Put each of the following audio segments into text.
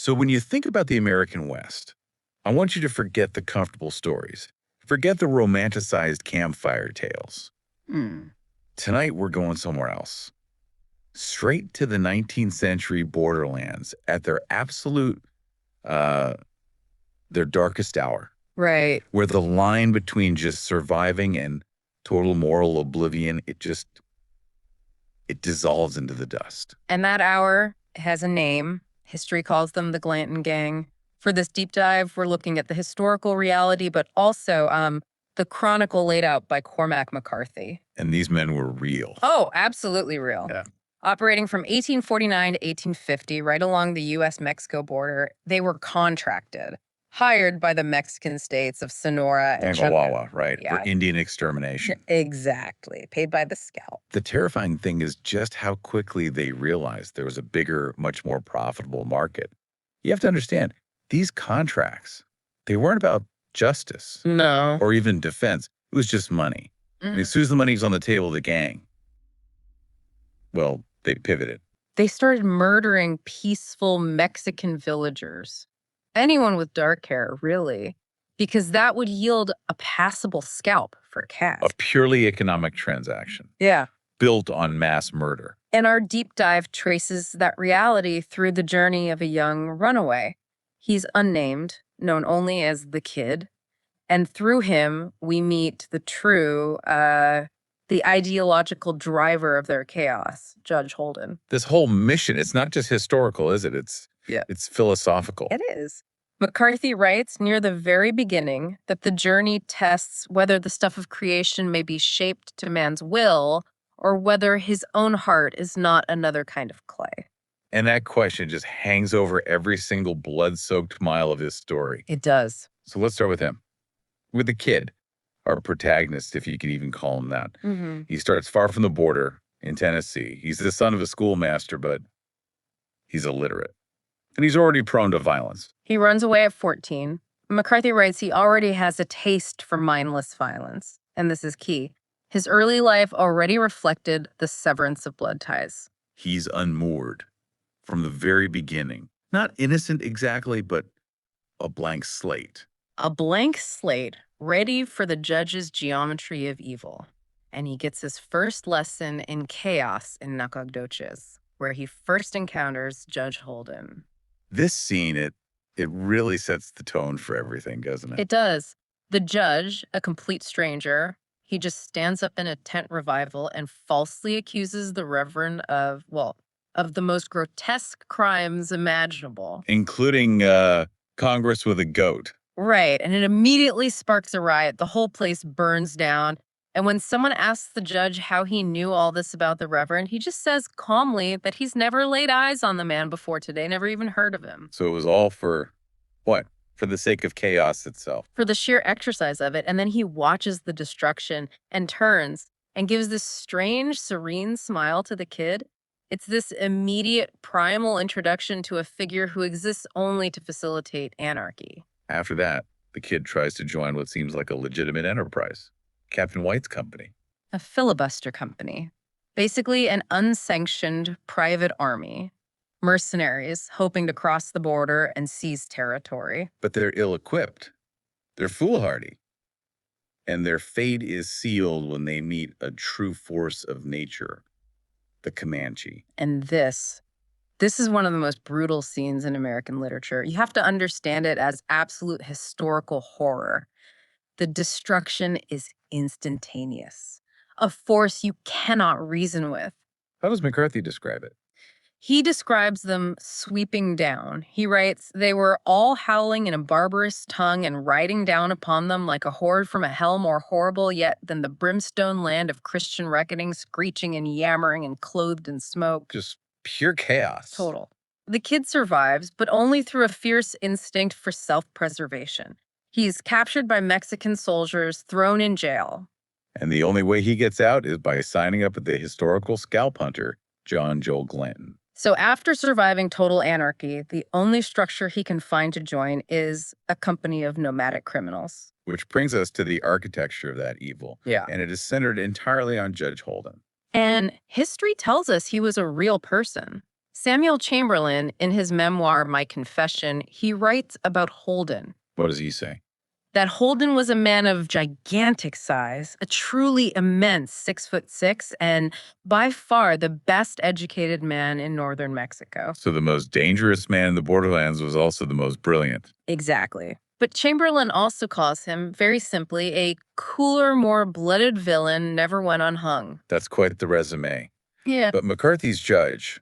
So when you think about the American West, I want you to forget the comfortable stories. Forget the romanticized campfire tales. Hmm. Tonight, we're going somewhere else. Straight to the 19th century borderlands at their absolute, their darkest hour. Right. Where the line between just surviving and total moral oblivion, it dissolves into the dust. And that hour has a name. History calls them the Glanton Gang. For this deep dive, we're looking at the historical reality, but also the chronicle laid out by Cormac McCarthy. And these men were real. Oh, absolutely real. Yeah. Operating from 1849 to 1850, right along the U.S.-Mexico border, they were contracted, hired by the Mexican states of Sonora and Chihuahua, right, Yeah. for Indian extermination. Exactly, paid by the scalp. The terrifying thing is just how quickly they realized there was a bigger, much more profitable market. You have to understand, these contracts, they weren't about justice. No. Or even defense. It was just money. I mean, as soon as the money's on the table, the gang, well, they pivoted. They started murdering peaceful Mexican villagers. Anyone with dark hair, really, because that would yield a passable scalp for cash. A purely economic transaction. Yeah. Built on mass murder. And our deep dive traces that reality through the journey of a young runaway. He's unnamed, known only as the Kid. And through him, we meet the true, the ideological driver of their chaos, Judge Holden. This whole mission, it's not just historical, is it? It's philosophical. It is. McCarthy writes near the very beginning that the journey tests whether the stuff of creation may be shaped to man's will or whether his own heart is not another kind of clay. And that question just hangs over every single blood-soaked mile of his story. It does. So let's start with him. With the Kid, our protagonist, if you could even call him that. Mm-hmm. He starts far from the border in Tennessee. He's the son of a schoolmaster, but he's illiterate. And he's already prone to violence. He runs away at 14. McCarthy writes he already has a taste for mindless violence. And this is key. His early life already reflected the severance of blood ties. He's unmoored from the very beginning. Not innocent exactly, but a blank slate. A blank slate, ready for the judge's geometry of evil. And he gets his first lesson in chaos in Nacogdoches, where he first encounters Judge Holden. This scene, it really sets the tone for everything, doesn't it? It does. The judge, a complete stranger, he just stands up in a tent revival and falsely accuses the reverend of the most grotesque crimes imaginable. Including Congress with a goat. Right, and it immediately sparks a riot. The whole place burns down. And when someone asks the judge how he knew all this about the reverend, he just says calmly that he's never laid eyes on the man before today, never even heard of him. So it was all for what? For the sake of chaos itself. For the sheer exercise of it. And then he watches the destruction and turns and gives this strange, serene smile to the Kid. It's this immediate, primal introduction to a figure who exists only to facilitate anarchy. After that, the Kid tries to join what seems like a legitimate enterprise. Captain White's company. A filibuster company. Basically an unsanctioned private army. Mercenaries hoping to cross the border and seize territory. But they're ill-equipped. They're foolhardy. And their fate is sealed when they meet a true force of nature, the Comanche. And this is one of the most brutal scenes in American literature. You have to understand it as absolute historical horror. The destruction is instantaneous. A force you cannot reason with. How does McCarthy describe it? He describes them sweeping down. He writes, they were all howling in a barbarous tongue and riding down upon them like a horde from a hell more horrible yet than the brimstone land of Christian reckoning, screeching and yammering and clothed in smoke. Just pure chaos. Total. The Kid survives, but only through a fierce instinct for self-preservation. He's captured by Mexican soldiers, thrown in jail. And the only way he gets out is by signing up with the historical scalp hunter, John Joel Glanton. So after surviving total anarchy, the only structure he can find to join is a company of nomadic criminals. Which brings us to the architecture of that evil. Yeah. And it is centered entirely on Judge Holden. And history tells us he was a real person. Samuel Chamberlain, in his memoir, My Confession, he writes about Holden. What does he say? That Holden was a man of gigantic size, a truly immense 6'6", and by far the best educated man in northern Mexico. So the most dangerous man in the borderlands was also the most brilliant. Exactly. But Chamberlain also calls him, very simply, a cooler, more blooded villain never went unhung. That's quite the resume. Yeah. But McCarthy's judge,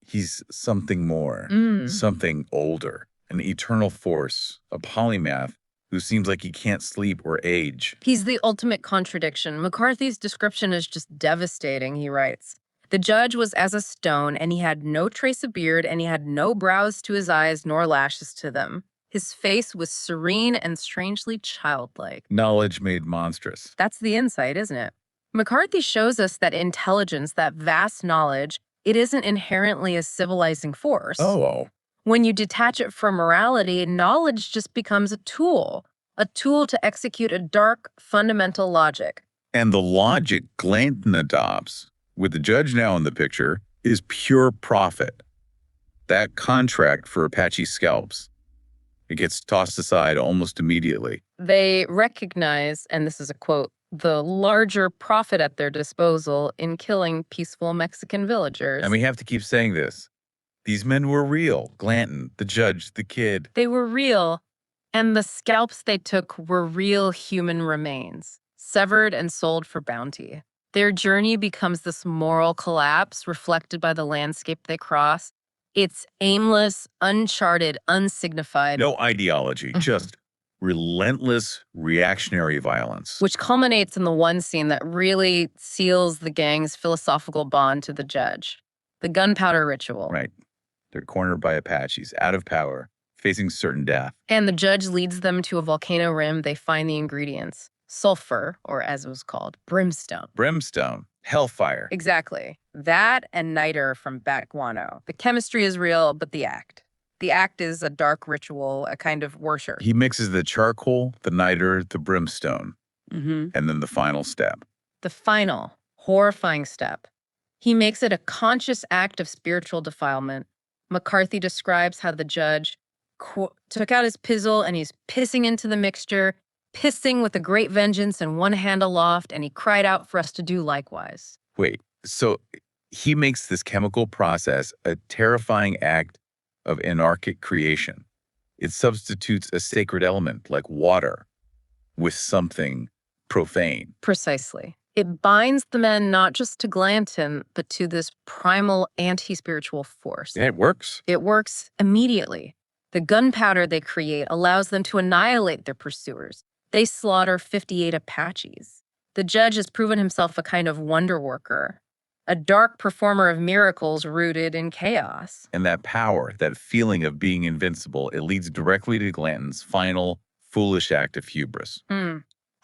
he's something more, something older, an eternal force, a polymath who seems like he can't sleep or age. He's the ultimate contradiction. McCarthy's description is just devastating, he writes. The judge was as a stone, and he had no trace of beard, and he had no brows to his eyes, nor lashes to them. His face was serene and strangely childlike. Knowledge made monstrous. That's the insight, isn't it? McCarthy shows us that intelligence, that vast knowledge, it isn't inherently a civilizing force. Oh. When you detach it from morality, knowledge just becomes a tool to execute a dark, fundamental logic. And the logic Glanton adopts, with the judge now in the picture, is pure profit. That contract for Apache scalps, it gets tossed aside almost immediately. They recognize, and this is a quote, the larger profit at their disposal in killing peaceful Mexican villagers. And we have to keep saying this. These men were real. Glanton, the judge, the kid. They were real, and the scalps they took were real human remains, severed and sold for bounty. Their journey becomes this moral collapse reflected by the landscape they cross. It's aimless, uncharted, unsignified. No ideology, just relentless reactionary violence. Which culminates in the one scene that really seals the gang's philosophical bond to the judge. The gunpowder ritual. Right. They're cornered by Apaches, out of power, facing certain death. And the judge leads them to a volcano rim. They find the ingredients. Sulfur, or as it was called, brimstone. Brimstone. Hellfire. Exactly. That and niter from bat guano. The chemistry is real, but the act. The act is a dark ritual, a kind of worship. He mixes the charcoal, the niter, the brimstone, and then the final step. The final, horrifying step. He makes it a conscious act of spiritual defilement. McCarthy describes how the judge took out his pizzle and he's pissing into the mixture, pissing with a great vengeance and one hand aloft, and he cried out for us to do likewise. Wait, so he makes this chemical process a terrifying act of anarchic creation. It substitutes a sacred element like water with something profane. Precisely. It binds the men not just to Glanton, but to this primal anti-spiritual force. Yeah, it works. It works immediately. The gunpowder they create allows them to annihilate their pursuers. They slaughter 58 Apaches. The judge has proven himself a kind of wonder worker, a dark performer of miracles rooted in chaos. And that power, that feeling of being invincible, it leads directly to Glanton's final foolish act of hubris.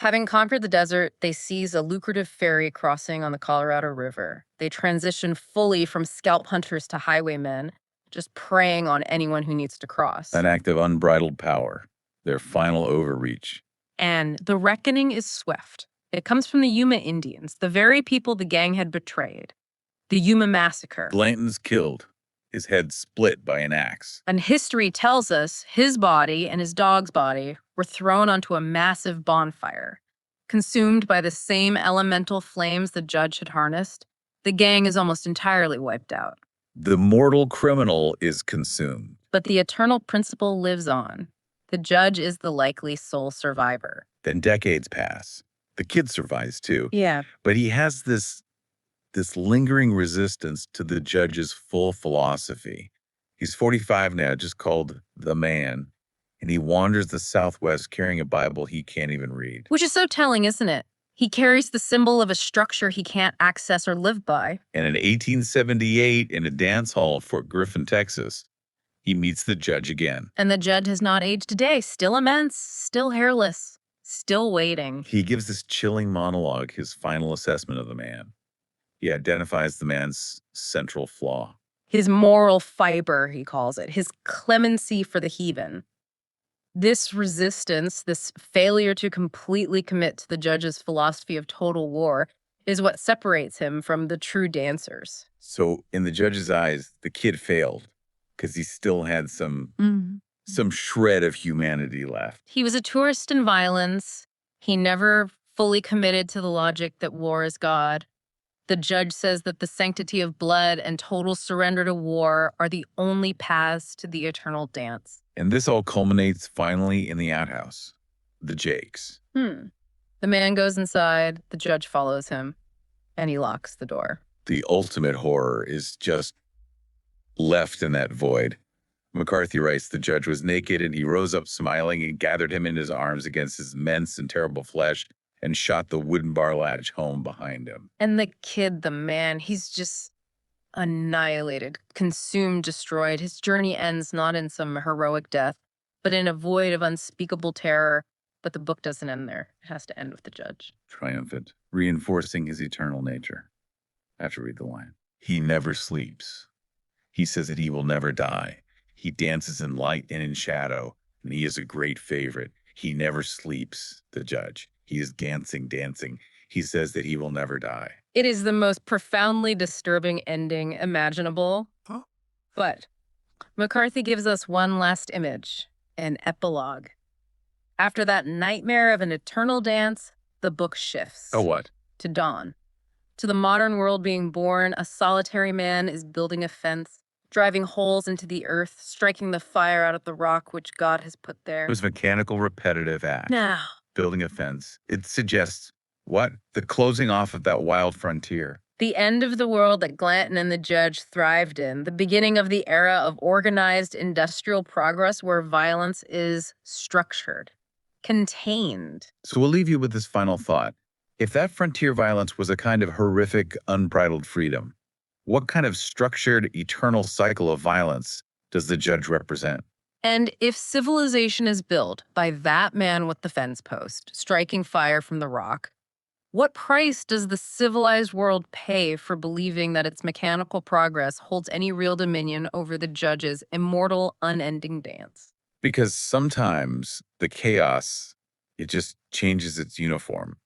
Having conquered the desert, they seize a lucrative ferry crossing on the Colorado River. They transition fully from scalp hunters to highwaymen, just preying on anyone who needs to cross. An act of unbridled power, their final overreach. And the reckoning is swift. It comes from the Yuma Indians, the very people the gang had betrayed. The Yuma Massacre. Glanton's killed, his head split by an axe. And history tells us his body and his dog's body were thrown onto a massive bonfire. Consumed by the same elemental flames the judge had harnessed, the gang is almost entirely wiped out. The mortal criminal is consumed. But the eternal principle lives on. The judge is the likely sole survivor. Then decades pass. The kid survives too. Yeah. But he has this lingering resistance to the judge's full philosophy. He's 45 now, just called the man, and he wanders the Southwest carrying a Bible he can't even read. Which is so telling, isn't it? He carries the symbol of a structure he can't access or live by. And in 1878, in a dance hall at Fort Griffin, Texas, he meets the judge again. And the judge has not aged a day, still immense, still hairless, still waiting. He gives this chilling monologue, his final assessment of the man. He identifies the man's central flaw. His moral fiber, he calls it, his clemency for the heathen. This resistance, this failure to completely commit to the judge's philosophy of total war, is what separates him from the true dancers. So in the judge's eyes, the kid failed because he still had some shred of humanity left. He was a tourist in violence. He never fully committed to the logic that war is God. The judge says that the sanctity of blood and total surrender to war are the only paths to the eternal dance. And this all culminates finally in the outhouse, the Jakes. The man goes inside, the judge follows him, and he locks the door. The ultimate horror is just left in that void. McCarthy writes, the judge was naked and he rose up smiling and gathered him in his arms against his immense and terrible flesh and shot the wooden bar latch home behind him. And the kid, the man, he's just annihilated, consumed, destroyed. His journey ends not in some heroic death, but in a void of unspeakable terror. But the book doesn't end there. It has to end with the judge. Triumphant, reinforcing his eternal nature. I have to read the line. He never sleeps. He says that he will never die. He dances in light and in shadow, and he is a great favorite. He never sleeps, the judge. He is dancing. He says that he will never die. It is the most profoundly disturbing ending imaginable. Huh? But McCarthy gives us one last image, an epilogue. After that nightmare of an eternal dance, the book shifts. Oh, what? To dawn. To the modern world being born, a solitary man is building a fence, driving holes into the earth, striking the fire out of the rock which God has put there. It was a mechanical, repetitive act. Now, Building a fence. It suggests, what? The closing off of that wild frontier. the end of the world that Glanton and the judge thrived in, the beginning of the era of organized industrial progress where violence is structured, contained. So we'll leave you with this final thought. If that frontier violence was a kind of horrific, unbridled freedom, what kind of structured, eternal cycle of violence does the judge represent? And if civilization is built by that man with the fence post, striking fire from the rock, what price does the civilized world pay for believing that its mechanical progress holds any real dominion over the judge's immortal, unending dance? Because sometimes the chaos, it just changes its uniform.